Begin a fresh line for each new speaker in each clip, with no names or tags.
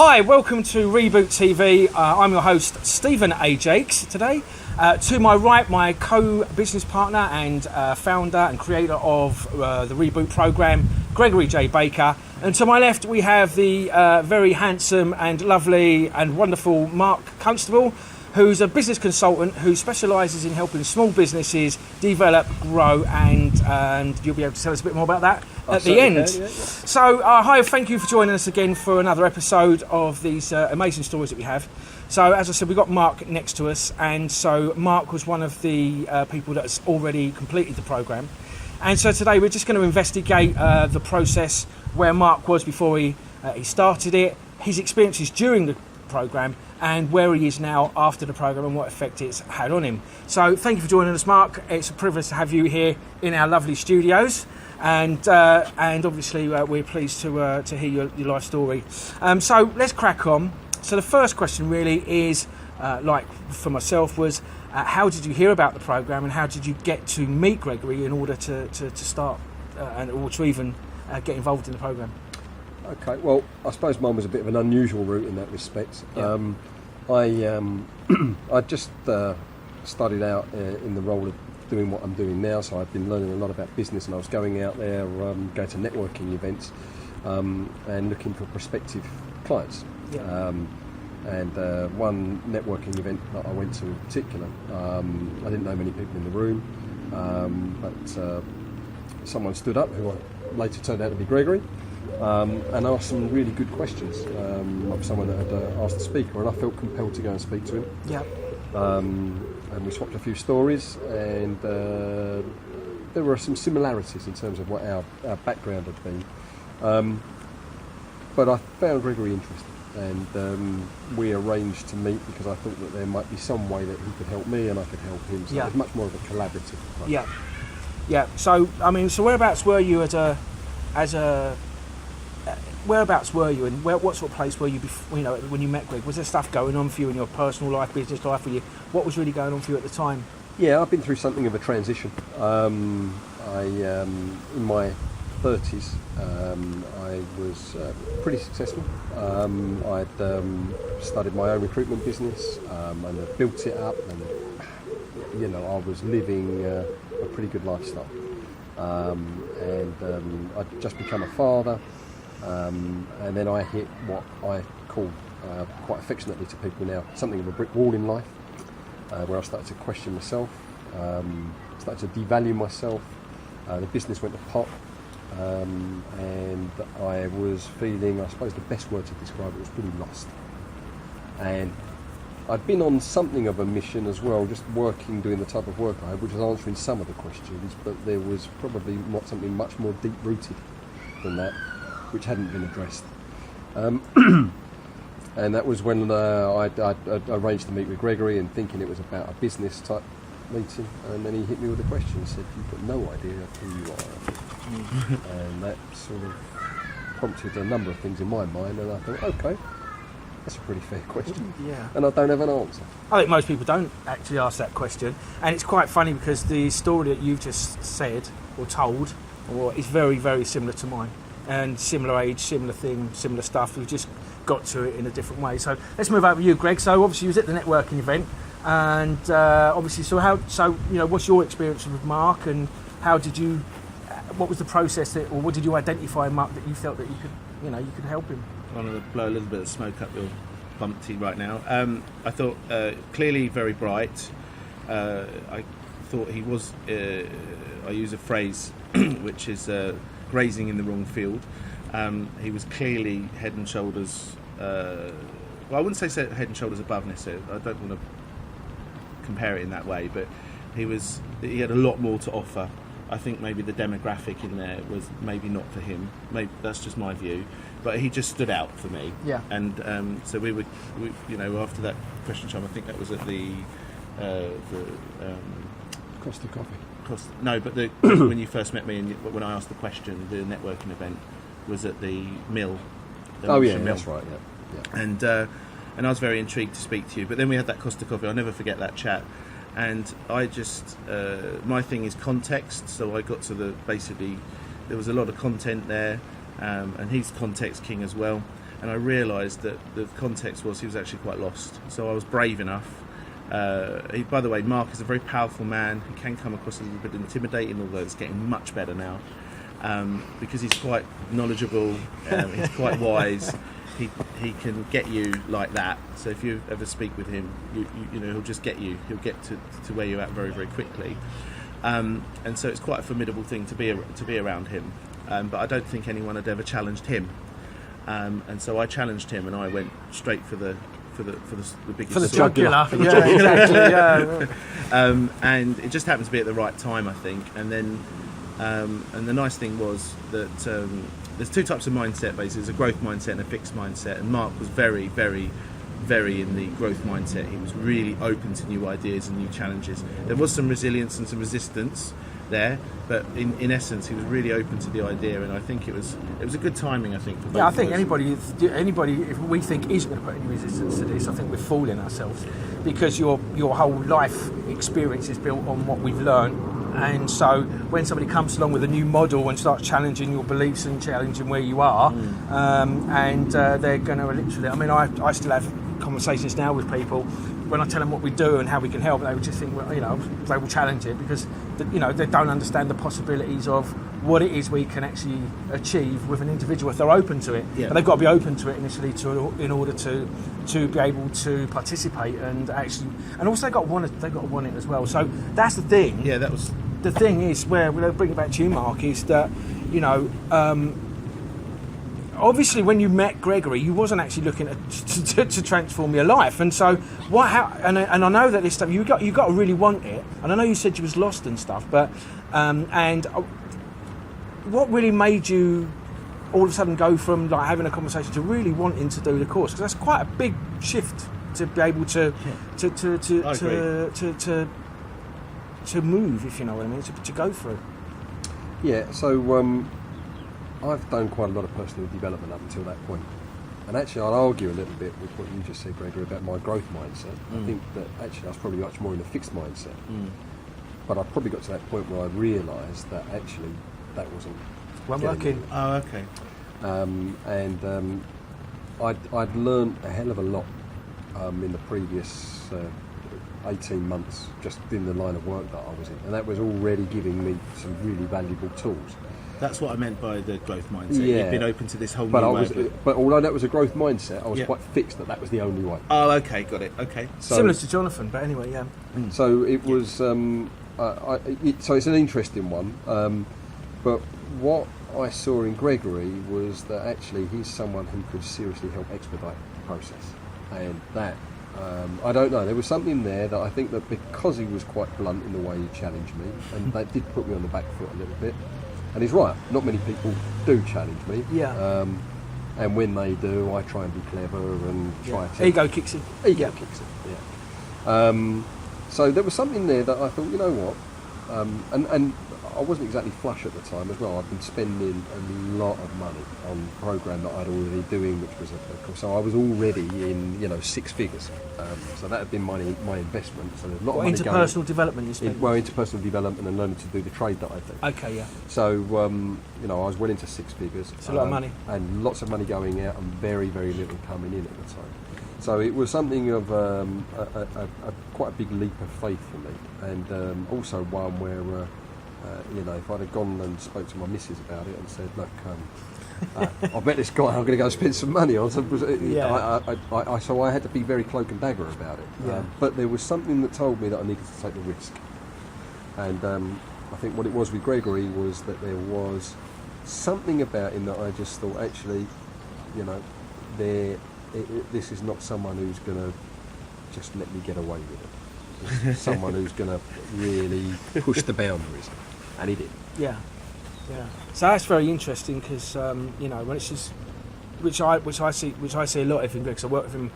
Hi, welcome to Reboot TV. I'm your host, Stephen A. Jakes, today. To my right, my co-business partner and founder and creator of the Reboot program, Gregory J. Baker. And to my left, we have the very handsome and lovely and wonderful Mark Constable, who's a business consultant who specialises in helping small businesses develop, grow, and you'll be able to tell us a bit more about that at the end. Yeah. So, hi, thank you for joining us again for another episode of these amazing stories that we have. So, as I said, we've got Mark next to us, and so Mark was one of the people that has already completed the programme. And so today we're just going to investigate the process where Mark was before he started it, his experiences during the programme, and where he is now after the programme and what effect it's had on him. So thank you for joining us, Mark. It's a privilege to have you here in our lovely studios, and obviously we're pleased to hear your life story. So let's crack on. So the first question really is, like for myself, was how did you hear about the programme and how did you get to meet Gregory in order to start or to even get involved in the programme?
Okay, well, I suppose mine was a bit of an unusual route in that respect. Yeah. I just started out in the role of doing what I'm doing now, so I've been learning a lot about business, and I was going out there, going to networking events and looking for prospective clients. Yeah. And one networking event that I went to in particular, I didn't know many people in the room, but someone stood up who I later turned out to be Gregory, and asked some really good questions of someone that had asked the speaker, and I felt compelled to go and speak to him. Yeah. And we swapped a few stories, and there were some similarities in terms of what our background had been. But I found Gregory interesting, and we arranged to meet because I thought that there might be some way that he could help me and I could help him. So it was much more of a collaborative approach.
Yeah. Yeah. So whereabouts were you whereabouts were you, and what sort of place were you before, when you met Greg? Was there stuff going on for you in your personal life, business life? What was really going on for you at the time?
Yeah, I've been through something of a transition. In my 30s, I was pretty successful. I'd started my own recruitment business and I built it up, and I was living a pretty good lifestyle. I'd just become a father. And then I hit what I call quite affectionately to people now something of a brick wall in life, where I started to question myself, started to devalue myself. The business went to pot, and I was feeling, I suppose the best word to describe it was pretty lost. And I'd been on something of a mission as well, just doing the type of work I had, which was answering some of the questions, but there was probably something much more deep-rooted than that, which hadn't been addressed. And that was when I'd arranged to meet with Gregory, and thinking it was about a business type meeting, and then he hit me with a question and said, "You've got no idea who you are." And that sort of prompted a number of things in my mind, and I thought, okay, that's a pretty fair question. Yeah. And I don't have an answer.
I think most people don't actually ask that question, and it's quite funny because the story that you've just said or told is very, very similar to mine. And similar age, similar thing, similar stuff. We've just got to it in a different way. So let's move over to you, Greg. So obviously you was at the networking event, and what's your experience with Mark, and what was the process or what did you identify in Mark that you felt that you could help him?
I'm going to blow a little bit of smoke up your bumpty right now. I thought clearly very bright. I thought he was. I use a phrase which is. Grazing in the wrong field. He was clearly head and shoulders. I wouldn't say head and shoulders above necessarily. I don't want to compare it in that way, but he had a lot more to offer. I think maybe the demographic in there was maybe not for him. Maybe that's just my view, but he just stood out for me. Yeah. And so we after that question time, I think that was at the
Costa Coffee.
No, but when you first met me and when I asked the question, the networking event was at the mill.
Mill. That's right. Yeah.
And I was very intrigued to speak to you. But then we had that Costa Coffee. I'll never forget that chat. And I just my thing is context. So I got to basically there was a lot of content there, and he's context king as well. and I realised that the context was he was actually quite lost. So I was brave enough. By the way, Mark is a very powerful man. He can come across a little bit intimidating, although it's getting much better now, because he's quite knowledgeable. He's quite wise. He can get you like that. So if you ever speak with him, you know, he'll just get you. He'll get to where you're at very, very quickly. And so it's quite a formidable thing to be around him. But I don't think anyone had ever challenged him. And so I challenged him, and I went straight for the biggest
For the
sword.
jugular. Yeah, exactly. Yeah.
And it just happened to be at the right time, I think. And then, and the nice thing was that there's two types of mindset. Basically, there's a growth mindset and a fixed mindset. And Mark was very, very, very in the growth mindset. He was really open to new ideas and new challenges. There was some resilience and some resistance there, but in essence, he was really open to the idea. And I think it was a good timing. I think. For both
Yeah, I think
of us.
anybody, if we think is going to put any resistance to this, I think we're fooling ourselves, because your whole life experience is built on what we've learned. And so when somebody comes along with a new model and starts challenging your beliefs and challenging where you are, and they're going to literally, I mean, I still have conversations now with people when I tell them what we do and how we can help. They would just think, well, you know, they will challenge it because, you know, they don't understand the possibilities of what it is we can actually achieve with an individual if they're open to it.
Yeah.
But they've got to be open to it initially in order to be able to participate and actually, and also they've got to want it as well. So that's the thing.
Yeah, that was.
The thing is, where we'll bring it back to you, Mark, is that, you know, obviously when you met Gregory, you wasn't actually looking to transform your life, and so and I know that this stuff you got to really want it, and I know you said you was lost and stuff, but and what really made you all of a sudden go from like having a conversation to really wanting to do the course? Because that's quite a big shift to be able to move, if you know what I mean, to go through.
Yeah, so I've done quite a lot of personal development up until that point. And actually I'd argue a little bit with what you just said, Gregory, about my growth mindset. I think that actually I was probably much more in a fixed mindset. But I probably got to that point where I realised that actually that wasn't
working.
Oh, okay.
I'd learned a hell of a lot in the previous 18 months just in the line of work that I was in, and that was already giving me some really valuable tools.
That's what I meant by the growth mindset.
Yeah.
You've been open to this whole
But
new way.
but although that was a growth mindset, I was quite fixed that was the only way.
Oh, okay, got it. Okay.
So,
Similar to Jonathan, but anyway, yeah.
So it was. So it's an interesting one. But what I saw in Gregory was that actually he's someone who could seriously help expedite the process, and that. I don't know, there was something there that I think that because he was quite blunt in the way he challenged me, and that did put me on the back foot a little bit. And he's right, not many people do challenge me.
Yeah.
And when they do, I try and be clever and try to...
Ego kicks in.
Ego kicks in, yeah. So there was something there that I thought, you know what, and I wasn't exactly flush at the time as well. I'd been spending a lot of money on a program that I'd already doing, which was so I was already in, you know, six figures. So that had been my investment. So there's a lot of money
into
going
personal development you spent?
into personal development and learning to do the trade that I do.
Okay, yeah.
So you know, I was well into six figures.
It's a lot of money.
And lots of money going out and very, very little coming in at the time. So it was something of quite a big leap of faith for me, and also one where you know, if I'd have gone and spoke to my missus about it and said, look, I bet this guy I'm going to go spend some money on. So I had to be very cloak and dagger about it.
Yeah.
But there was something that told me that I needed to take the risk. And I think what it was with Gregory was that there was something about him that I just thought, actually, you know, this is not someone who's going to just let me get away with it. This is someone who's going to really push the boundaries. And he did.
Yeah, yeah. So that's very interesting because you know, when it's just which I see a lot of him because I work with him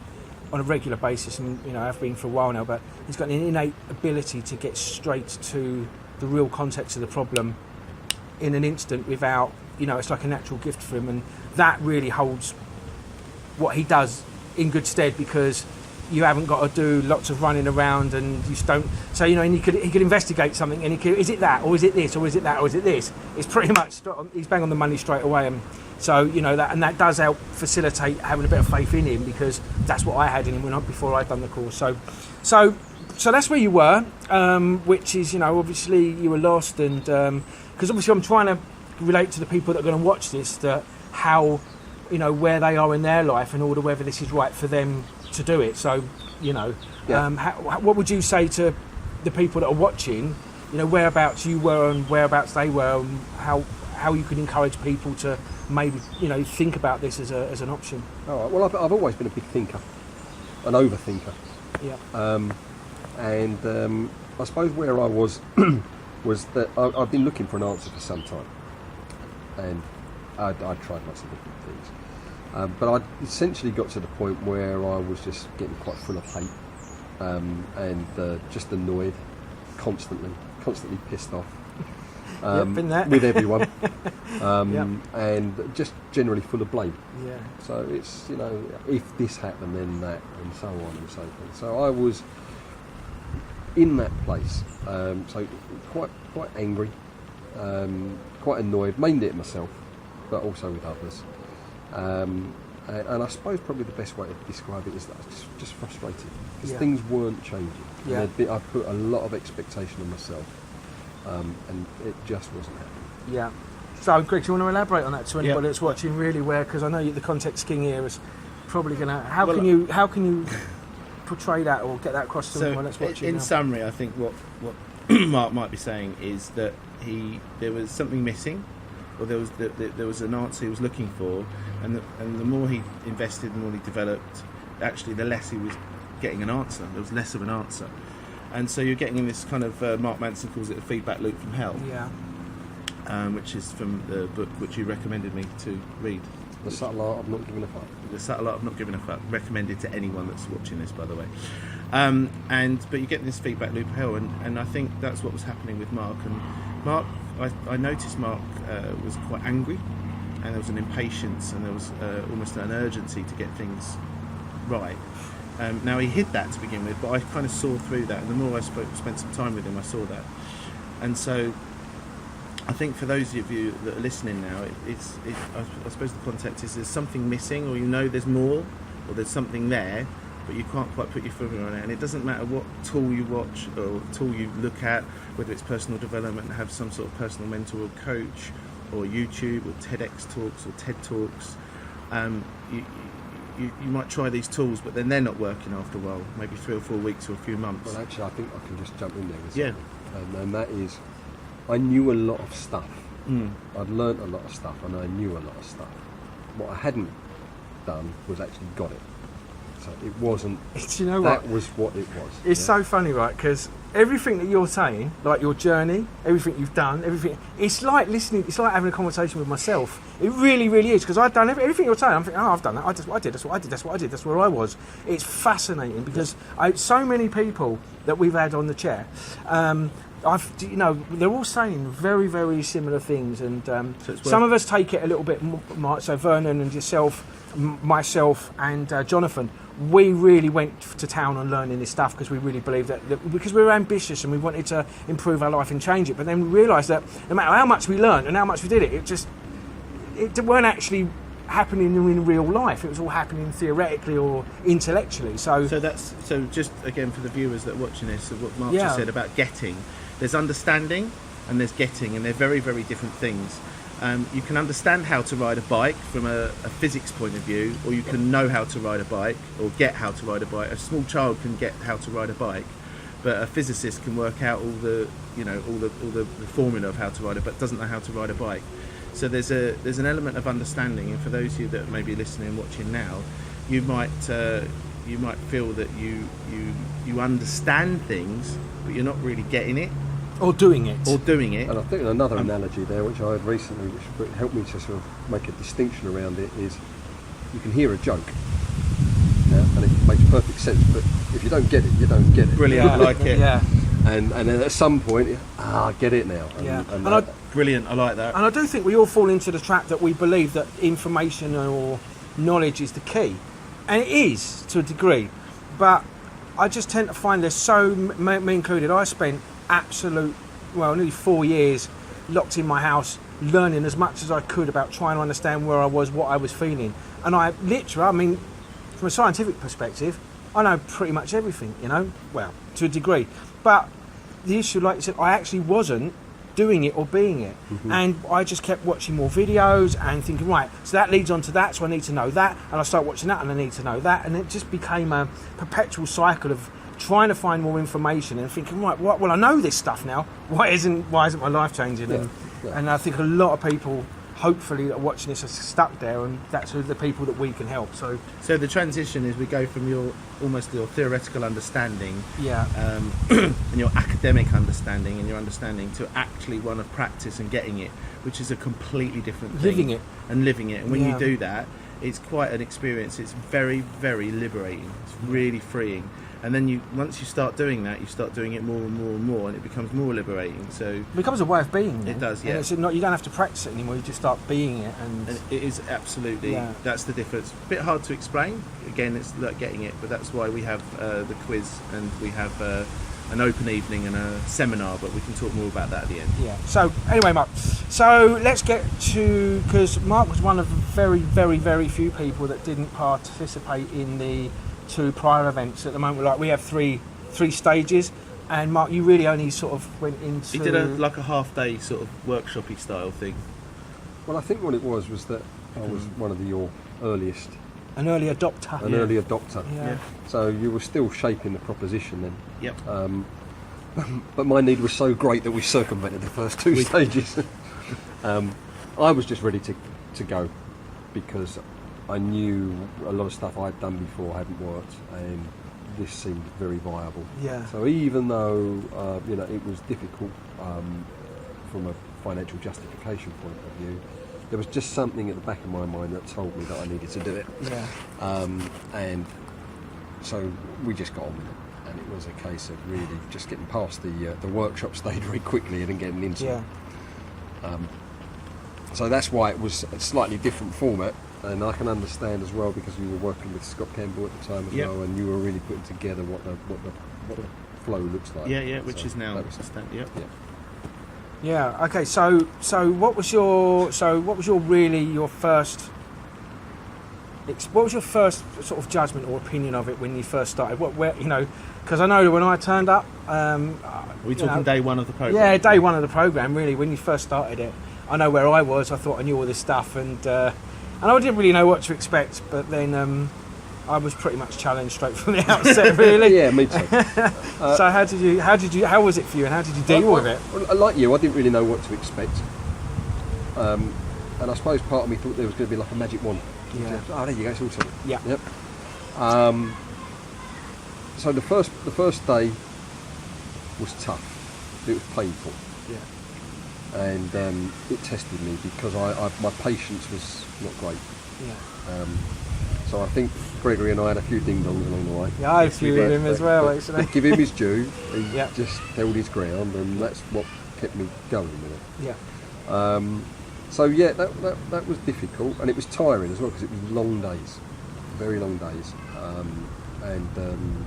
on a regular basis, and you know I've been for a while now. But he's got an innate ability to get straight to the real context of the problem in an instant without, you know, it's like a natural gift for him, and that really holds what he does in good stead because you haven't got to do lots of running around, and you just don't. So and he could investigate something, and is it that, or is it this, or is it that, or is it this? It's pretty much he's bang on the money straight away, and so that does help facilitate having a bit of faith in him, because that's what I had in him before I'd done the course. So that's where you were, which is obviously you were lost, and because obviously I'm trying to relate to the people that are going to watch this, that how where they are in their life, in order whether this is right for them to do it. So what would you say to the people that are watching, whereabouts you were and whereabouts they were, and how you could encourage people to maybe think about this as an option?
All right. Well, I've always been a big thinker, an overthinker.
Yeah.
And I suppose where I was was that I've been looking for an answer for some time, and I tried lots of different things, but I essentially got to the point where I was just getting quite full of hate, and just annoyed, constantly pissed off.
Been there.
With everyone,
Yep.
and just generally full of blame.
Yeah.
So it's if this happened, then that, and so on and so forth. So I was in that place, so quite angry, quite annoyed, mainly at myself, but also with others. And I suppose probably the best way to describe it is that I was just frustrated, because things weren't changing.
Yeah.
I put a lot of expectation on myself, and it just wasn't happening.
Yeah. So, Greg, do you want to elaborate on that to anybody that's watching? Really, because I know the context king here is probably going to. How can you portray that or get that across to anyone that's watching?
In summary, I think what Mark might be saying is that there was something missing, or there was an answer he was looking for, and the more he invested, the more he developed, actually the less he was getting an answer. There was less of an answer, and so you're getting in this kind of Mark Manson calls it a feedback loop from hell.
Yeah.
Which is from the book which you recommended me to read.
The Subtle Art of Not Giving a Fuck.
The Subtle Art of Not Giving a Fuck. Recommended to anyone that's watching this, by the way. But you get this feedback loop of hell, and I think that's what was happening with Mark. And Mark, I noticed Mark was quite angry, and there was an impatience, and there was almost an urgency to get things right. Now he hid that to begin with, but I kind of saw through that, and the more I spent some time with him, I saw that. And so I think for those of you that are listening now, I suppose the context is there's something missing, or there's more, or there's something there, but you can't quite put your finger on it. And it doesn't matter what tool you watch or tool you look at, whether it's personal development, have some sort of personal mentor or coach, or YouTube, or TEDx talks, or TED talks. You might try these tools, but then they're not working after a while, maybe 3 or 4 weeks or a few months.
Well, actually, I think I can just jump in there with
Yeah.
something. And that is, I knew a lot of stuff.
Mm.
I'd learnt a lot of stuff, and I knew a lot of stuff. What I hadn't done was actually got it. So it wasn't. That was what it was.
It's so funny, right? Because everything that you're saying, like your journey, everything you've done, it's like listening. It's like having a conversation with myself. It really, really is. Because I've done everything you're saying. I'm thinking, I've done that. That's what I did. That's what I did. That's what I did. That's where I was. It's fascinating because so many people that we've had on the chair. They're all saying very, very similar things, and some of us take it a little bit more. So Vernon and yourself, myself, and Jonathan, we really went to town on learning this stuff because we really believed that because we were ambitious and we wanted to improve our life and change it. But then we realised that no matter how much we learned and how much we did it weren't actually happening in real life. It was all happening theoretically or intellectually. So
just again for the viewers that are watching this, of what Mark just said about getting. There's understanding and there's getting, and they're very, very different things. You can understand how to ride a bike from a physics point of view, or you can know how to ride a bike or get how to ride a bike. A small child can get how to ride a bike, but a physicist can work out all the formula of how to ride it, but doesn't know how to ride a bike. So there's an element of understanding, and for those of you that may be listening and watching now, you might feel that you understand things, but you're not really getting it.
Or doing it.
And I think another analogy there, which I had recently, which helped me to sort of make a distinction around it, is you can hear a joke, and it makes perfect sense, but if you don't get it, you don't get it.
Brilliant, I like it.
Yeah.
And then at some point, I get it now.
Brilliant, I like that.
And I do think we all fall into the trap that we believe that information or knowledge is the key. And it is, to a degree. But I just tend to find there's so, me included, I spent nearly 4 years locked in my house, learning as much as I could about trying to understand where I was, what I was feeling. And from a scientific perspective, I know pretty much everything, well, to a degree. But the issue, like you said, I actually wasn't doing it or being it.
Mm-hmm.
And I just kept watching more videos and thinking, right, so that leads on to that, so I need to know that. And I start watching that and I need to know that. And it just became a perpetual cycle of trying to find more information and thinking, right, well, I know this stuff now. Why isn't my life changing?
Yeah.
And I think a lot of people, hopefully, that are watching this are stuck there, and that's the people that we can help. So
the transition is we go from your theoretical understanding, and your academic understanding and your understanding to actually one of practice and getting it, which is a completely different thing. Living it. And when you do that, it's quite an experience. It's very, very liberating. It's really freeing. And then once you start doing that, you start doing it more and more and more, and it becomes more liberating. So
it becomes a way of being. Then.
It does, yeah.
And it's not, you don't have to practice it anymore. You just start being it, and
it is absolutely that's the difference. A bit hard to explain. Again, it's like getting it, but that's why we have the quiz and we have an open evening and a seminar. But we can talk more about that at the end.
Yeah. So anyway, Mark. So let's get to, because Mark was one of the very, very, very few people that didn't participate in the 2 prior events. At the moment, like we have three stages, and Mark, you really only sort of went into.
He did a half-day sort of workshopy style thing.
Well, I think what it was that I was one of your earliest.
An early adopter.
Early adopter.
Yeah.
So you were still shaping the proposition then.
Yep.
But my need was so great that we circumvented the first 2 stages. I was just ready to go, because I knew a lot of stuff I'd done before hadn't worked, and this seemed very viable.
Yeah.
So even though it was difficult from a financial justification point of view, there was just something at the back of my mind that told me that I needed to do it.
Yeah.
And so we just got on with it, and it was a case of really just getting past the workshop stage very quickly and then getting into it. So that's why it was a slightly different format. And I can understand as well, because you were working with Scott Campbell at the time as well, and you were really putting together what the flow looks like.
Yeah, which is now
Yep.
Yeah. Okay. So what was your first? What was your first sort of judgment or opinion of it when you first started? Because I know that when I turned up,
are we talking day one of the program?
Yeah, day one of the program. Really, when you first started it, I know where I was. I thought I knew all this stuff, and I didn't really know what to expect. But then I was pretty much challenged straight from the outset. Really.
Yeah, me too.
So how was it for you, and how did you deal with it?
Well, like you, I didn't really know what to expect. And I suppose part of me thought there was going to be like a magic wand.
Yeah.
Oh, there you go, it's all sorted.
Yeah.
Yep. So the first day was tough. It was painful.
Yeah.
And it tested me because my patience was not great.
Yeah.
So I think Gregory and I had a few ding-dongs along the way.
Yeah, I viewed him as well, actually.
Give him his due. He
Yeah.
just held his ground, and that's what kept me going with it.
Yeah.
So yeah, that was difficult, and it was tiring as well, because it was long days, very long days.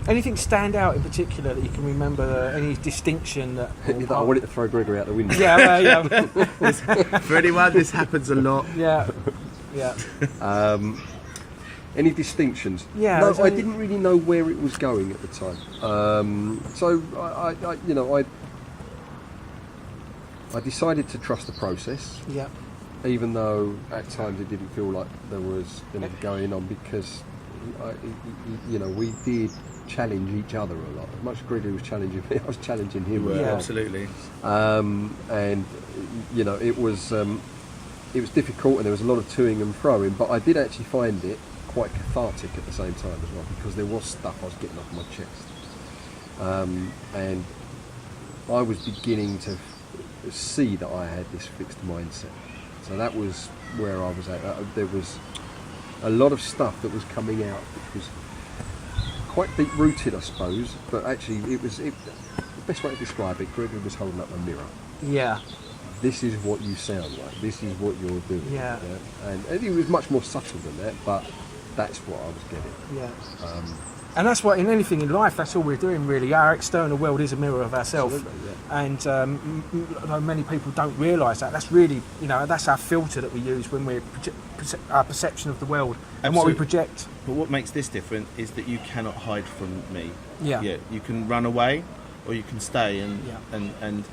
Anything stand out in particular that you can remember? Any distinction that?
I wanted to throw Gregory out the window.
Yeah.
For anyone, this happens a lot.
Yeah. Yeah.
Any distinctions?
Yeah.
No, I didn't really know where it was going at the time. So I decided to trust the process.
Yeah.
Even though at times it didn't feel like there was anything going on, because we did challenge each other a lot. As much as Gregory was challenging me, I was challenging him.
Yeah,
absolutely.
And it was difficult, and there was a lot of toing and froing, but I did actually find it quite cathartic at the same time as well, because there was stuff I was getting off my chest, and I was beginning to see that I had this fixed mindset. So that was where I was at. There was a lot of stuff that was coming out, which was quite deep rooted, I suppose, but actually the best way to describe it, Gregory was holding up a mirror.
Yeah.
This is what you sound like, this is what you're doing.
Yeah.
And it was much more subtle than that, but that's what I was getting.
Yeah. And that's what, in anything in life, that's all we're doing really. Our external world is a mirror of ourselves.
Absolutely, yeah.
And many people don't realise that. That's really, that's our filter that we use when we're our perception of the world and what we project.
But what makes this different is that you cannot hide from me.
Yeah.
You can run away, or you can stay, and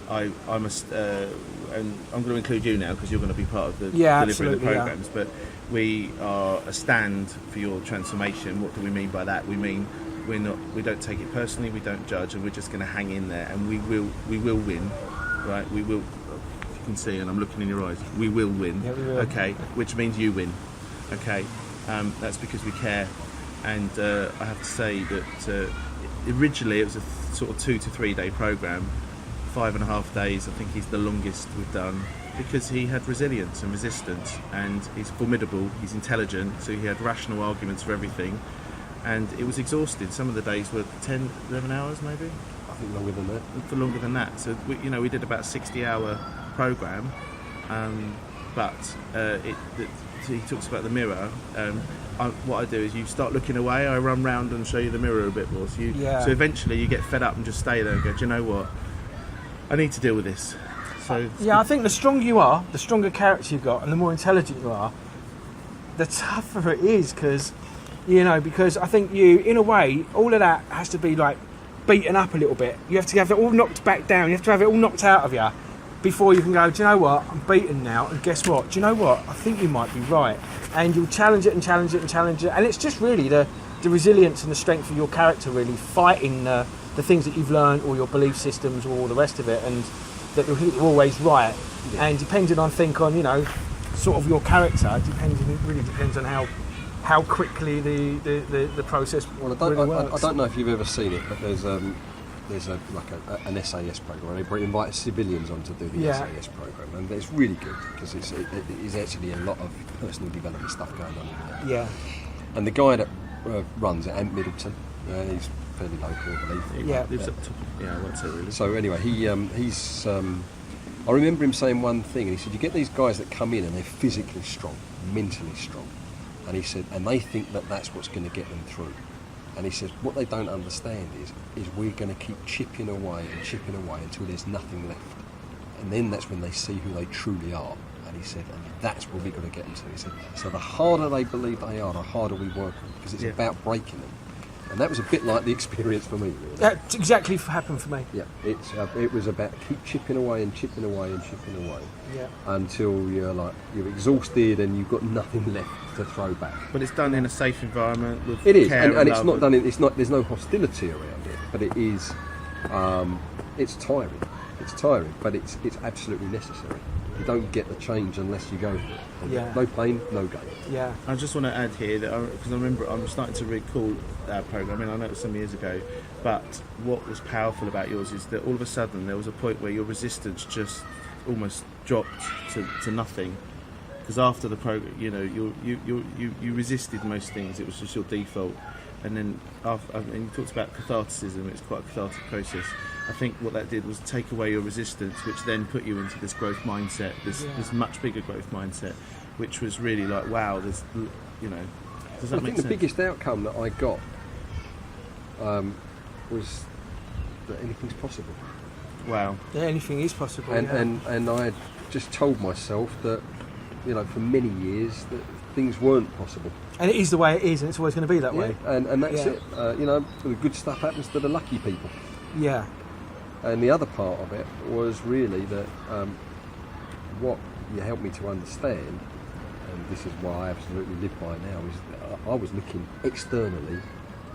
I must, and I'm going to include you now because you're going to be part of the delivering the programs. But we are a stand for your transformation. What do we mean by that? We mean we don't take it personally, we don't judge, and we're just going to hang in there, and we will win, right? We will. If you can see, and I'm looking in your eyes, we will win.
Yeah, we will.
Okay, which means you win. Okay, that's because we care, and I have to say that originally it was a sort of 2 to 3 day program. 5.5 days, I think, is the longest we've done, because he had resilience and resistance, and he's formidable, he's intelligent, so he had rational arguments for everything, and it was exhausting. Some of the days were 10, 11 hours maybe?
I think longer than that.
For longer than that. So we did about a 60-hour program, but he talks about the mirror. What I do is you start looking away, I run round and show you the mirror a bit more. So eventually you get fed up and just stay there and go, do you know what? I need to deal with this. So
I think the stronger you are, the stronger character you've got, and the more intelligent you are, the tougher it is. Because I think you, in a way, all of that has to be like beaten up a little bit. You have to have it all knocked back down. You have to have it all knocked out of you before you can go, do you know what? I'm beaten now, and guess what? Do you know what? I think you might be right. And you'll challenge it and challenge it and challenge it, and it's just really the resilience and the strength of your character really fighting the things that you've learned, or your belief systems, or all the rest of it, and that you're always right. Yeah. And depending on sort of your character, it really depends on how quickly the process.
Well, I don't know if you've ever seen it, but there's an SAS program, and they invite civilians on to do the SAS program, and it's really good because it is actually a lot of personal development stuff going on in there.
Yeah.
And the guy that runs it, Ant Middleton, he's fairly local, I believe.
Yeah, lives up top. Yeah, I won't say really.
So anyway, he's. I remember him saying one thing, and he said, "You get these guys that come in and they're physically strong, mentally strong," and he said, "and they think that that's what's going to get them through." And he says, "What they don't understand is we're going to keep chipping away until there's nothing left, and then that's when they see who they truly are." And he said, and that's what we've got to get them to. He said, so the harder they believe they are, the harder we work on, because it's about breaking them. And that was a bit like the experience for me, really.
That's exactly happened for me.
Yeah, it was about keep chipping away and chipping away and chipping away, until you're exhausted and you've got nothing left to throw back.
But it's done in a safe environment with
it is,
care
and it's not done. There's no hostility around it, but it is. It's tiring. It's tiring, but it's absolutely necessary. You don't get the change unless you go for it.
Yeah.
No pain, no gain.
Yeah.
I just want to add here that because I remember I'm starting to recall that program. I mean, I know it was some years ago, but what was powerful about yours is that all of a sudden there was a point where your resistance just almost dropped to nothing. Because after the program, you resisted most things. It was just your default. And then and you talked about catharticism. It's quite a cathartic process. I think what that did was take away your resistance, which then put you into this growth mindset, this much bigger growth mindset, which was really like, wow, does that make sense?
I think the biggest outcome that I got was that anything's possible.
Wow.
Yeah, anything is possible.
And I had just told myself that, for many years, that things weren't possible.
And it is the way it is, and it's always going to be that way.
And that's it. The good stuff happens to the lucky people.
Yeah.
And the other part of it was really that what you helped me to understand, and this is why I absolutely live by now, is that I was looking externally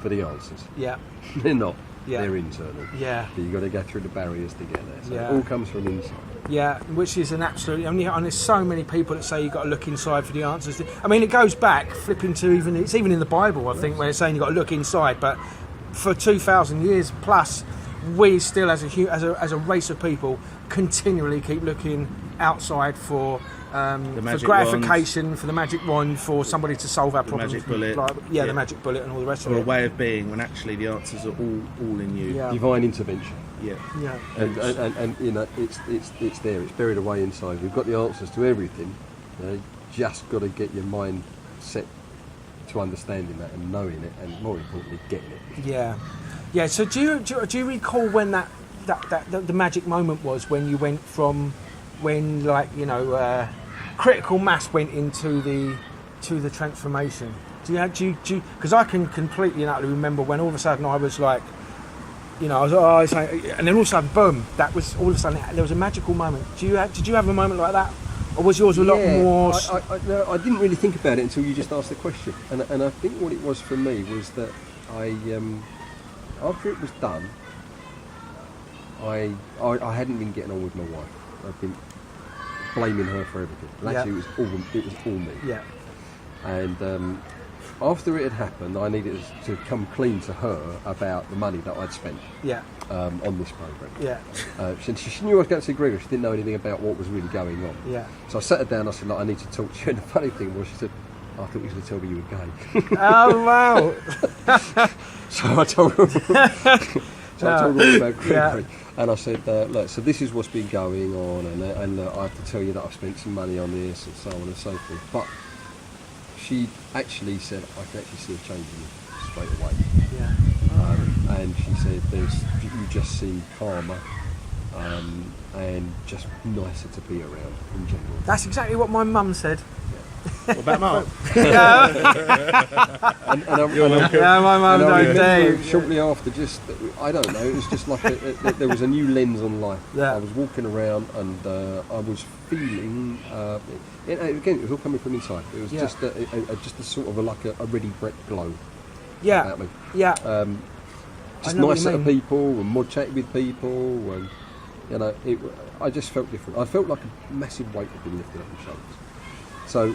for the answers.
Yeah.
They're not.
Yeah.
They're internal.
Yeah.
But you've got to go through the barriers to get there. So
Yeah.
it all comes from inside.
Yeah, which is an absolute... and there's so many people that say you've got to look inside for the answers. I mean, it goes back, flipping to it's even in the Bible, I think, where it's saying you've got to look inside. But for 2,000 years plus, we still, as a race of people, continually keep looking outside for gratification, for the magic wand, for somebody to solve our problems.
Magic bullet.
The magic bullet and all the rest of it.
Or a way of being, when actually the answers are all in you.
Yeah.
Divine intervention.
Yeah.
Yeah.
And it's there. It's buried away inside. We've got the answers to everything. You just got to get your mind set to understanding that and knowing it, and more importantly, getting it.
Yeah. So do you recall when that the magic moment was, when you went from when, like, you know, critical mass went into the transformation? Do you because I can completely and utterly remember when all of a sudden I was like, you know, I was like, and then all of a sudden, boom! That was all of a sudden there was a magical moment. Did you have a moment like that, or was yours a lot more?
No, I didn't really think about it until you just asked the question, and I think what it was for me was that I after it was done, I hadn't been getting on with my wife. I'd been blaming her for everything. And actually, it was all me.
Yeah.
And after it had happened, I needed to come clean to her about the money that I'd spent.
Yeah.
On this program.
Yeah.
She knew I was going to see Gregory. She didn't know anything about what was really going on.
Yeah.
So I sat her down. I said, "Look, I need to talk to you." And the funny thing was, she said, "I thought you were going to tell me you were gay."
Oh wow!
So I told her. I told her all about Gregory, and I said, "Look, so this is what's been going on, and I have to tell you that I've spent some money on this, and so on and so forth." But she actually said, "I can actually see a change in you straight away."
Yeah.
And she said, "You just seem calmer, and just nicer to be around in general."
That's exactly what my mum said.
What about Mark?
My mum don't do.
Shortly after, just I don't know, it was just like there was a new lens on life.
Yeah.
I was walking around and I was feeling. Again, it was all coming from inside. It was just a sort of like a ready brick glow.
Yeah.
About me.
Yeah.
Just nicer to people and more chatty with people, and you know, I just felt different. I felt like a massive weight had been lifted off my shoulders. So,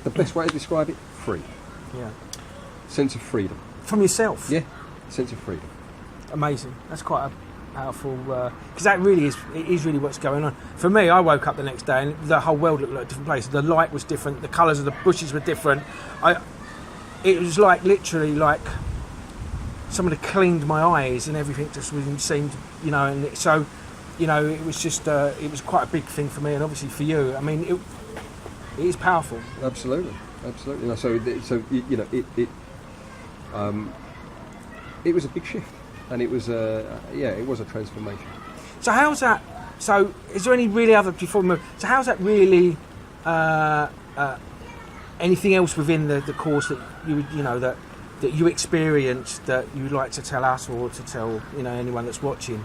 the best way to describe it: free.
Yeah.
Sense of freedom.
From yourself.
Yeah. Sense of freedom.
Amazing. That's quite a powerful, because that really is really what's going on. For me, I woke up the next day and the whole world looked like a different place. The light was different. The colours of the bushes were different. It was like literally like somebody cleaned my eyes and everything just seemed, you know, and so, you know, it was just it was quite a big thing for me, and obviously for you. I mean, it is powerful.
Absolutely. So you know, it was a big shift, and it was it was a transformation.
So how's that? So is there any really other before we move? So how's that really? Anything else within the course that that you experienced that you'd like to tell us or to tell anyone that's watching?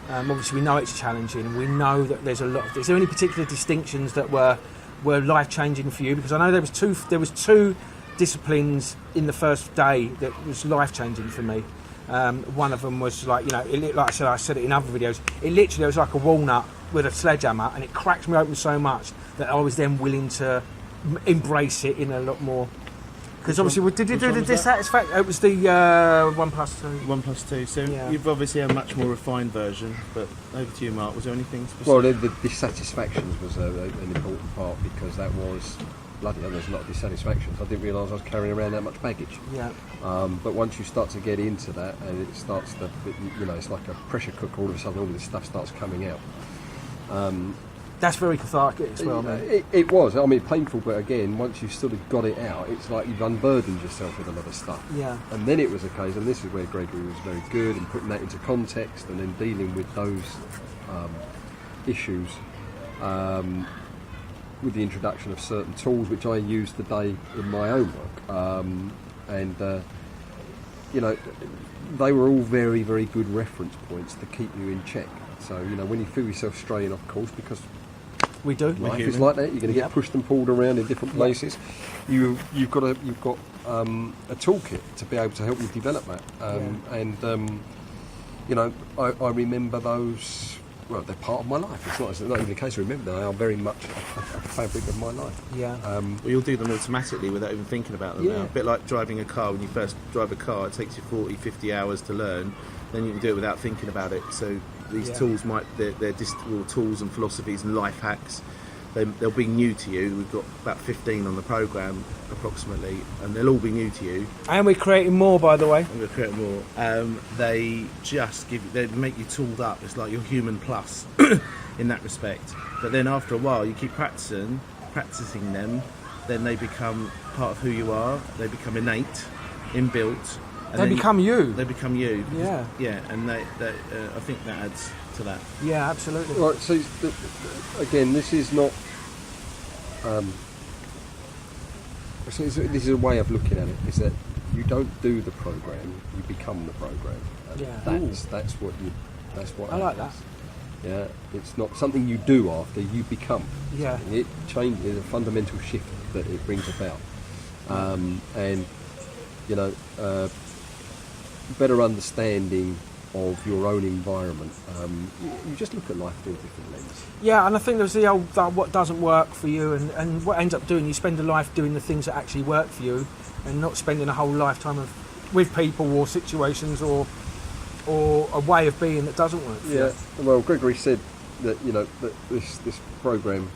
Obviously, we know it's challenging. We know that there's a lot. Is there any particular distinctions that were life changing for you? Because I know there was two disciplines in the first day that was life changing for me. One of them was like I said it in other videos. It literally was like a walnut with a sledgehammer, and it cracked me open so much that I was then willing to embrace it in a lot more. Because obviously, did you do the Dissatisfactory? It was the 1+2.
1+2. So you've obviously a much more refined version. But over to you, Mark. Was there anything specific?
Well, the dissatisfactions was an important part, because that was bloody hell. There's a lot of dissatisfactions. I didn't realise I was carrying around that much baggage.
Yeah.
But once you start to get into that, and it starts to, it's like a pressure cooker. All of a sudden, all this stuff starts coming out.
That's very cathartic as well, man.
It was. I mean, painful, but again, once you've sort of got it out, it's like you've unburdened yourself with a lot of stuff.
Yeah.
And then it was a case, and this is where Gregory was very good in putting that into context, and then dealing with those issues with the introduction of certain tools, which I use today in my own work. They were all very, very good reference points to keep you in check. So, when you feel yourself straying off course, because
we do.
Life is like that. You're going to get pushed and pulled around in different places. You've got a toolkit to be able to help you develop that. I remember those. Well, they're part of my life. It's not even a case of remember. They are very much a fabric of my life.
Yeah.
Well, you'll do them automatically without even thinking about them now. A bit like driving a car. When you first drive a car, it takes you 40, 50 hours to learn. Then you can do it without thinking about it. So these tools they're just all tools and philosophies and life hacks. They'll be new to you. We've got about 15 on the programme approximately, and they'll all be new to you.
And we're creating more, by the way.
And we're creating more. They just they make you tooled up. It's like your human plus in that respect. But then after a while, you keep practicing them. then they become part of who you are. They become innate, inbuilt. And
They become you.
They become you.
Yeah.
Yeah, and they I think that adds to that.
Yeah, absolutely.
Right, so again, this is not. So this is a way of looking at it. Is that you don't do the program, you become the program. And
Yeah.
That's what you. That's what.
I like
happens. Yeah, it's not something you do after, you become.
Yeah.
Something. It changes, a fundamental shift that it brings about, and better understanding of your own environment. You just look at life through a different lens.
Yeah, and I think there's the old what doesn't work for you, and what ends up doing, you spend a life doing the things that actually work for you, and not spending a whole lifetime with people or situations or a way of being that doesn't work for you.
Yeah, well, Gregory said that that this program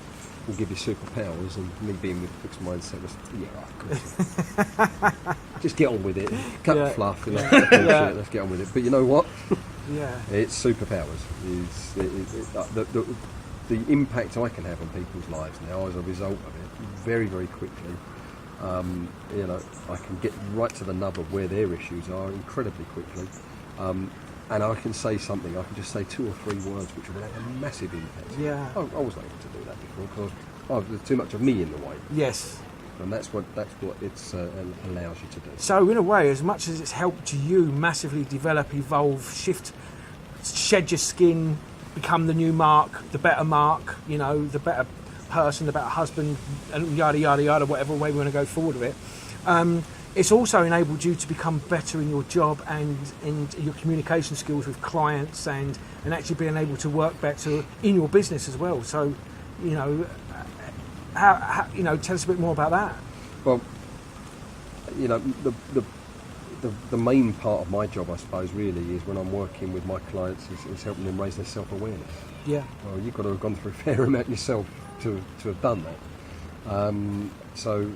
will give you superpowers, and me being with fixed mindset was of course. Just get on with it, cut the fluff, let's get on with it. But you know what?
Yeah,
it's superpowers. The impact I can have on people's lives now as a result of it, very, very quickly. I can get right to the nub of where their issues are incredibly quickly. And I can say something, I can just say 2 or 3 words which will have a massive impact.
Yeah.
I wasn't able to do that before because there's too much of me in the way.
Yes.
And that's what it allows you to do.
So in a way, as much as it's helped you massively develop, evolve, shift, shed your skin, become the new Mark, the better Mark, the better person, the better husband, and yada, yada, yada, whatever way we want to go forward with it. It's also enabled you to become better in your job and in your communication skills with clients and actually being able to work better in your business as well. So, how tell us a bit more about that.
Well, the main part of my job, I suppose, really is when I'm working with my clients is helping them raise their self-awareness.
Yeah.
Well, you've got to have gone through a fair amount yourself to have done that. So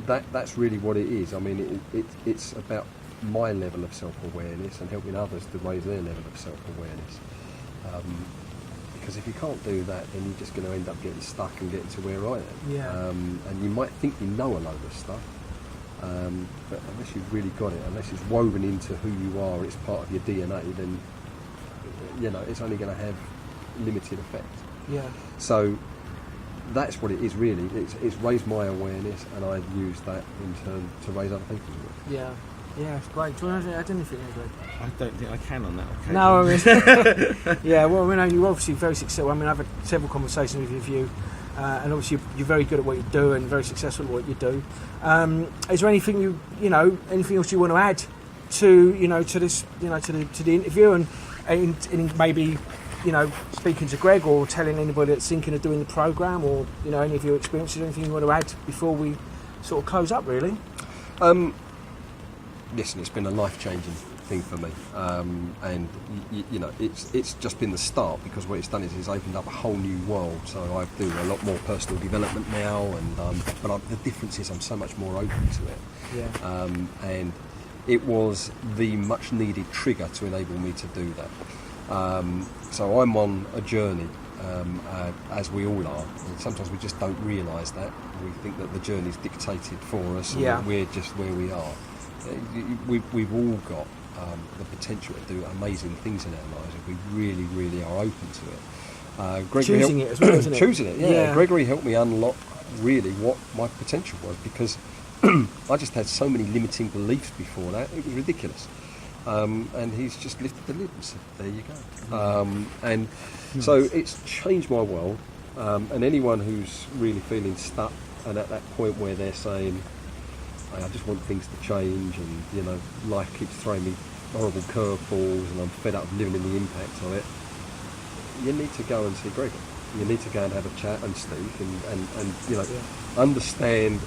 that's really what it is. I mean, it's about my level of self-awareness and helping others to raise their level of self-awareness. Because if you can't do that, then you're just going to end up getting stuck and getting to where I am.
Yeah.
And you might think you know a load of stuff, but unless you've really got it, unless it's woven into who you are, it's part of your DNA, then it's only going to have limited effect.
Yeah.
So that's what it is really. It's raised my awareness, and I use that in turn to raise other people's awareness.
Yeah, it's great. Do you want to add anything, Greg?
I don't think I can on that occasion.
No, I mean, yeah. Well, you're obviously very successful. I mean, I've had several conversations with you, and obviously you're very good at what you do and very successful at what you do. Is there anything anything else you want to add to to this to the interview and maybe speaking to Greg or telling anybody that's thinking of doing the program or any of your experiences, anything you want to add before we sort of close up, really?
Listen, it's been a life-changing thing for me, and it's just been the start, because what it's done is it's opened up a whole new world. So I do a lot more personal development now, and the difference is I'm so much more open to it.
Yeah.
And it was the much-needed trigger to enable me to do that. So I'm on a journey, as we all are, and sometimes we just don't realise that. We think that the journey's dictated for us, and that we're just where we are. We've all got the potential to do amazing things in our lives if we really, really are open to it. Gregory
choosing it as well, isn't it?
Choosing it, yeah. Gregory helped me unlock really what my potential was, because I just had so many limiting beliefs before that, it was ridiculous. And he's just lifted the lid and said, there you go. So it's changed my world, and anyone who's really feeling stuck and at that point where they're saying, I just want things to change, and life keeps throwing me horrible curveballs and I'm fed up of living in the impact of it, you need to go and see Gregory. You need to go and have a chat and Steve and understand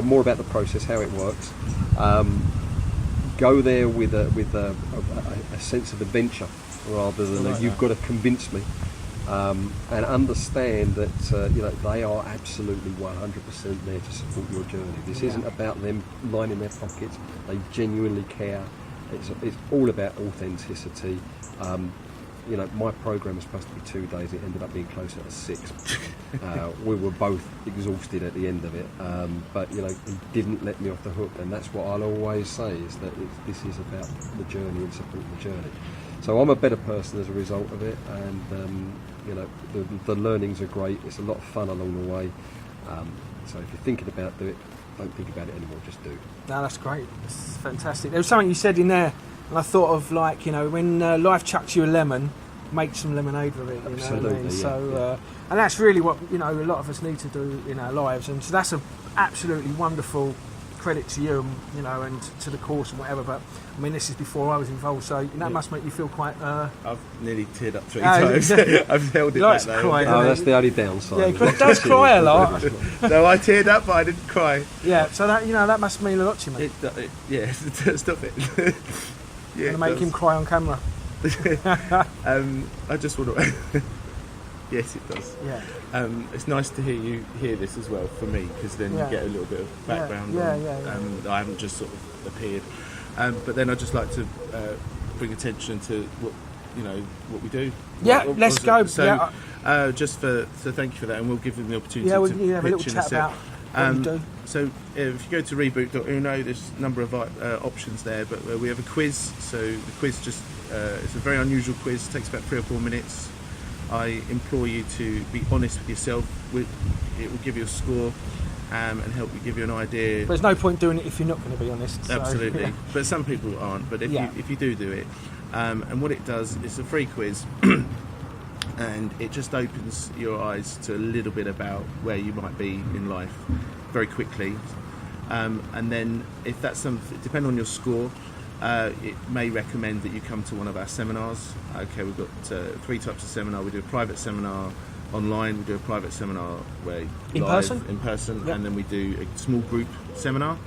more about the process, how it works. Go there with a sense of adventure rather than you've got to convince me, and understand that they are absolutely 100% there to support your journey. This isn't about them lining their pockets. They genuinely care. It's all about authenticity. you know, my program was supposed to be 2 days. It ended up being closer to 6. We were both exhausted at the end of it, but you know, it didn't let me off the hook. And that's what I'll always say, is that this is about the journey and supporting the journey. So I'm a better person as a result of it, and you know, the learnings are great. It's a lot of fun along the way. So if you're thinking about doing it, don't think about it anymore, just do.
No, that's great. It's fantastic. There was something you said in there, and I thought of, like, you know, when life chucks you a lemon, make some lemonade with it. You
Absolutely,
know what I mean?
yeah,
So, and that's really what, you know, a lot of us need to do in our lives. And so that's a absolutely wonderful credit to you, you know, and to the course and whatever. But I mean, this is before I was involved, so that must make you feel quite.
I've nearly teared up 3 times. I've held it back though.
Cry,
that's the only downside.
Yeah, Greg does cry a lot.
No, I teared up, but I didn't cry.
Yeah, so that, you know, that must mean a lot to you, mate.
Yeah, stop it. Yeah,
to make him cry on camera.
I just want to. Yes, it does.
Yeah.
It's nice to hear this as well for me, because then you get a little bit of background.
Yeah.
I haven't just sort of appeared. But then I'd just like to bring attention to what we do.
Yeah, let's go.
So, just so thank you for that, and we'll give them the opportunity
to have a little
pitch
chat about what we do.
So if you go to reboot.uno, there's a number of options there, but we have a quiz. So the quiz it's a very unusual quiz. It takes about 3 or 4 minutes. I implore you to be honest with yourself. It will give you a score and help you give you an idea.
But there's no point doing it if you're not going to be honest.
Absolutely.
So,
But some people aren't. But if you do it, and what it does, it's a free quiz, and it just opens your eyes to a little bit about where you might be in life very quickly. And then if that's something, depending on your score, it may recommend that you come to one of our seminars. Okay, we've got 3 types of seminar. We do a private seminar online, we do a private seminar where
in person,
yep. And then we do a small group seminar.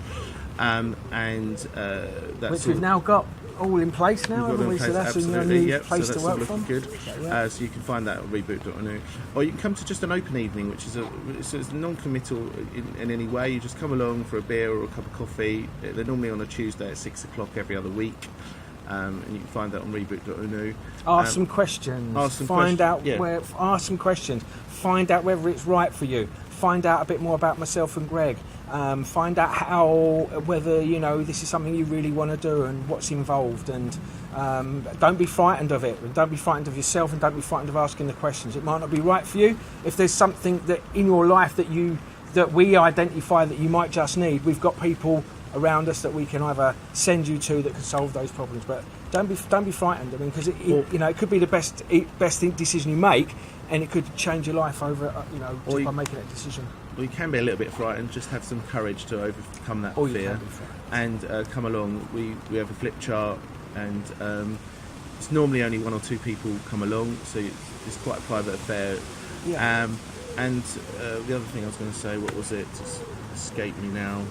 And that's
which we've now got all in place now, haven't we? So that's a new place to work from.
Good. So you can find that on reboot.nu, or you can come to just an open evening, which is it's non-committal in any way. You just come along for a beer or a cup of coffee. They're normally on a Tuesday at 6 o'clock every other week, and you can find that on reboot.nu.
Ask some questions. Ask some questions. Find out whether it's right for you. Find out a bit more about myself and Greg. Find out whether this is something you really want to do and what's involved, and don't be frightened of it. Don't be frightened of yourself, and don't be frightened of asking the questions. It might not be right for you. If there's something that in your life that we identify that you might just need, we've got people around us that we can either send you to that can solve those problems. But don't be frightened. I mean, because it could be the best decision you make, and it could change your life over by making that decision.
Well, you can be a little bit frightened. Just have some courage to overcome that fear, and come along. We have a flip chart, and it's normally only 1 or 2 people come along, so it's quite a private affair. Yeah. And the other thing I was going to say, what was it? It's escaped me now.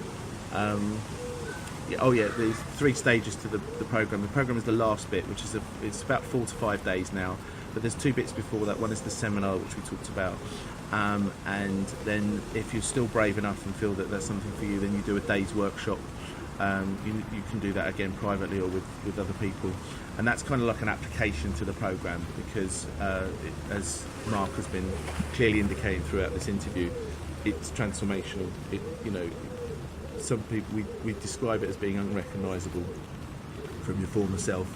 There's 3 stages to the program. The program is the last bit, which is it's about 4 to 5 days now. But there's 2 bits before that. One is the seminar, which we talked about, and then if you're still brave enough and feel that that's something for you, then you do a day's workshop. You can do that again privately or with other people, and that's kind of like an application to the program, because as Mark has been clearly indicating throughout this interview, it's transformational. Some people we describe it as being unrecognisable from your former self,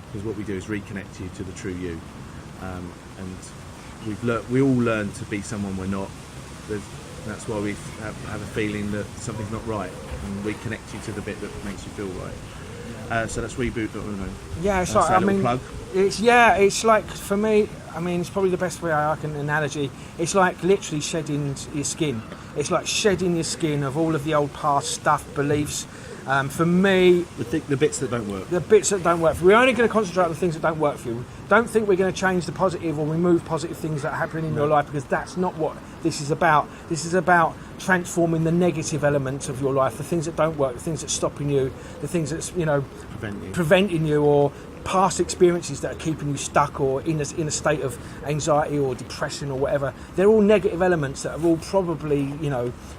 because what we do is reconnect you to the true you. And we all learn to be someone we're not. That's why we have a feeling that something's not right, and we connect you to the bit that makes you feel right. So that's reboot.uno.
Yeah, it's like,
plug.
It's like, for me, it's probably the best way I can analogy. It's like literally shedding your skin. It's like shedding your skin of all of the old past stuff, beliefs. For me,
the bits that don't work.
The bits that don't work for you. We're only going to concentrate on the things that don't work for you. Don't think we're going to change the positive or remove positive things that happen in your life, because that's not what this is about. This is about transforming the negative elements of your life, the things that don't work, the things that's stopping you, the things that's preventing you, or past experiences that are keeping you stuck or in a state of anxiety or depression or whatever. They're all negative elements that are all probably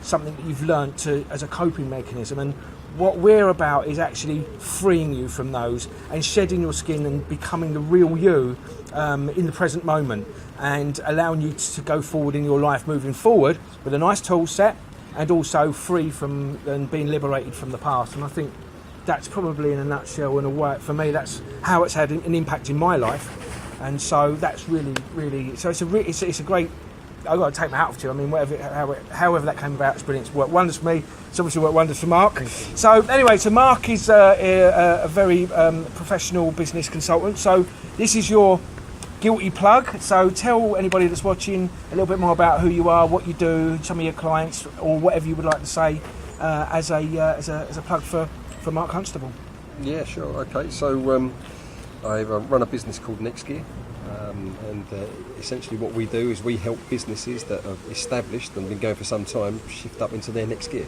something that you've learned as a coping mechanism. And what we're about is actually freeing you from those and shedding your skin and becoming the real you in the present moment, and allowing you to go forward in your life moving forward with a nice tool set, and also free from and being liberated from the past. And I think that's probably, in a nutshell, in a way, for me, that's how it's had an impact in my life. And so that's really so it's a great. I've got to take my hat off to you. I mean, however that came about, it's brilliant. It's worked wonders for me. It's obviously worked wonders for Mark. So anyway, so Mark is a very professional business consultant. So this is your guilty plug. So tell anybody that's watching a little bit more about who you are, what you do, some of your clients, or whatever you would like to say as a plug for Mark Constable.
Yeah, sure. Okay, so I run a business called Next Gear. And essentially what we do is we help businesses that are established and been going for some time shift up into their next gear.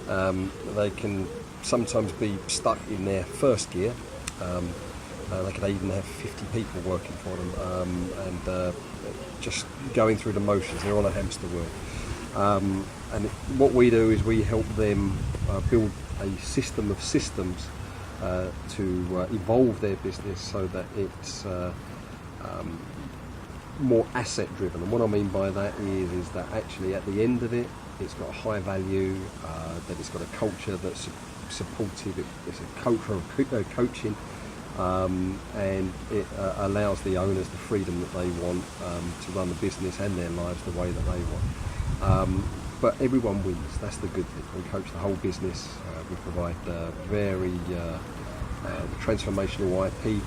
They can sometimes be stuck in their first gear. They could even have 50 people working for them and just going through the motions. They're on a hamster wheel. And what we do is we help them build a system of systems to evolve their business so that it's more asset driven. And what I mean by that is that actually at the end of it, it's got a high value, that it's got a culture that's supportive, it's a culture of coaching, and it allows the owners the freedom that they want to run the business and their lives the way that they want. But everyone wins, that's the good thing. We coach the whole business, we provide very transformational IP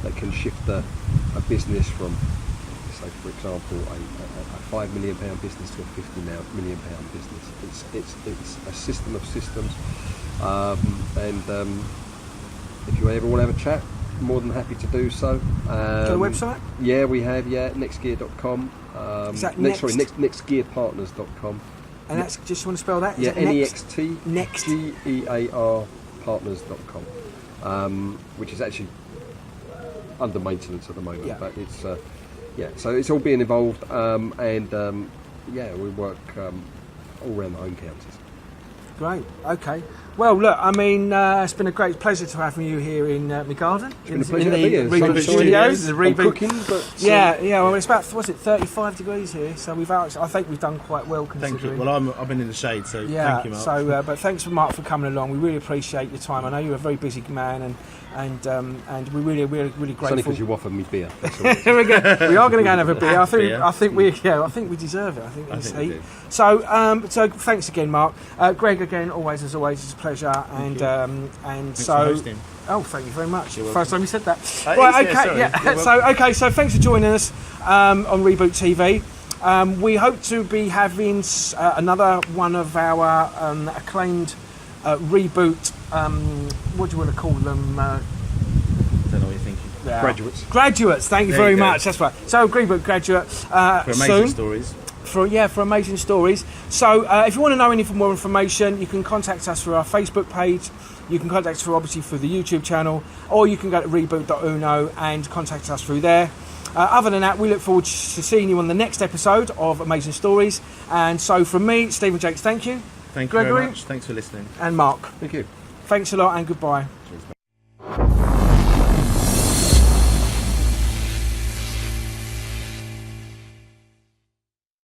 that can shift a business from, say for example, a £5 million business to a £50 million business. It's a system of systems, and if you ever want to have a chat, more than happy to do so.
Got a website?
Yeah, we have. Yeah, nextgear.com.
Is that
nextgearpartners.com.
And that's just want to spell that?
Yeah,
NEXT
NEXTGEAR partners.com, which is actually under maintenance at the moment, but it's so it's all being evolved, and we work all around the home counties.
Great. Okay. Well, look, I mean, it's been a great pleasure to have you here in my garden.
It's been a pleasure to be here.
Reboot Studios. The Reboot.
Cooking, but
yeah. Well, it's about 35 degrees here, so I think we've done quite well considering.
Thank you. Well, I've been in the shade, so thank you, Mark.
So, but thanks for Mark for coming along. We really appreciate your time. I know you're a very busy man, and we're really grateful.
It's only because you offered me beer.
We are going to go and have a beer. I think we deserve it. I think we do. So thanks again, Mark. Greg, again, as always, it's a pleasure. And
thanks for hosting.
Oh, thank you very much. First time you said that. So thanks for joining us on Reboot TV. We hope to be having another one of our acclaimed Reboot. What do you want to call them?
Don't know what you're thinking.
Graduates.
Thank you very much. That's right. So Reboot graduate
for amazing stories.
For amazing stories. So if you want to know any more information, you can contact us through our Facebook page. You can contact us obviously through the YouTube channel, or you can go to reboot.uno and contact us through there. Other than that, we look forward to seeing you on the next episode of Amazing Stories. And so from me, Stephen Jakes, thank you.
Thank you
Gregory,
very much. Thanks for listening.
And Mark.
Thank you.
Thanks a lot and goodbye.